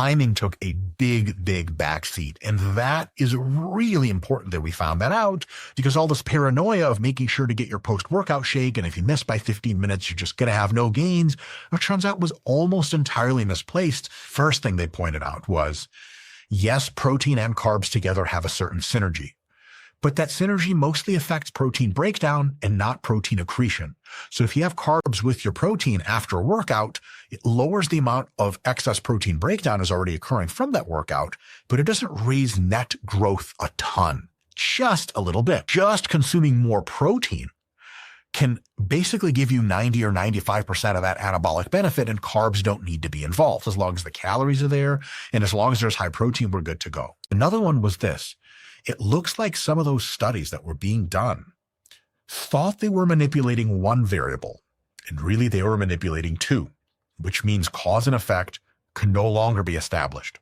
timing took a big, big backseat. And that is really important that we found that out, because all this paranoia of making sure to get your post-workout shake, and if you miss by 15 minutes, you're just going to have no gains, it turns out was almost entirely misplaced. First thing they pointed out was, yes, protein and carbs together have a certain synergy, but that synergy mostly affects protein breakdown and not protein accretion. So if you have carbs with your protein after a workout, it lowers the amount of excess protein breakdown is already occurring from that workout, but it doesn't raise net growth a ton, just a little bit. Just consuming more protein can basically give you 90 or 95% of that anabolic benefit, and carbs don't need to be involved. As long as the calories are there and as long as there's high protein, we're good to go. Another one was this. It looks like some of those studies that were being done thought they were manipulating one variable, and really they were manipulating two, which means cause and effect can no longer be established.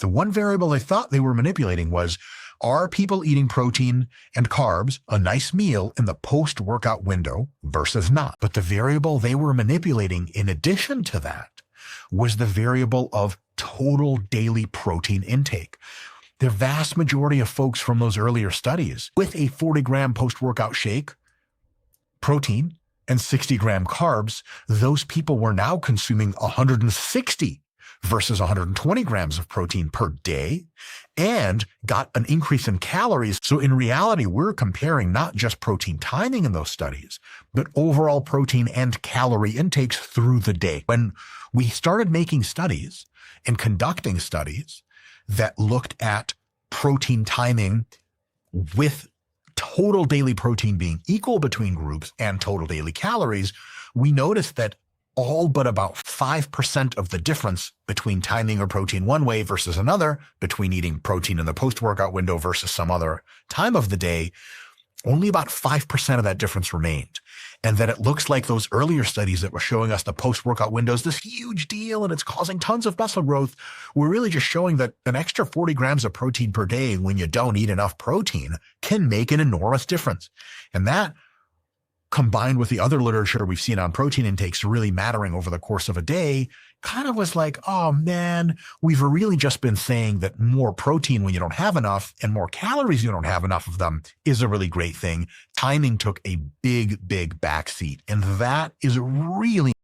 The one variable they thought they were manipulating was, are people eating protein and carbs, a nice meal, in the post-workout window versus not? But the variable they were manipulating in addition to that was the variable of total daily protein intake. The vast majority of folks from those earlier studies with a 40-gram post-workout shake, protein, and 60-gram carbs, those people were now consuming 160 versus 120 grams of protein per day and got an increase in calories. So in reality, we're comparing not just protein timing in those studies, but overall protein and calorie intakes through the day. When we started making studies and conducting studies that looked at protein timing with total daily protein being equal between groups and total daily calories, we noticed that all but about 5% of the difference between timing or protein one way versus another, between eating protein in the post-workout window versus some other time of the day, only about 5% of that difference remained. And that it looks like those earlier studies that were showing us the post-workout window is this huge deal and it's causing tons of muscle growth, were really just showing that an extra 40 grams of protein per day when you don't eat enough protein can make an enormous difference. And that, combined with the other literature we've seen on protein intakes really mattering over the course of a day, kind of was like, oh man, we've really just been saying that more protein when you don't have enough and more calories you don't have enough of them is a really great thing. Timing took a big, big backseat, and that is really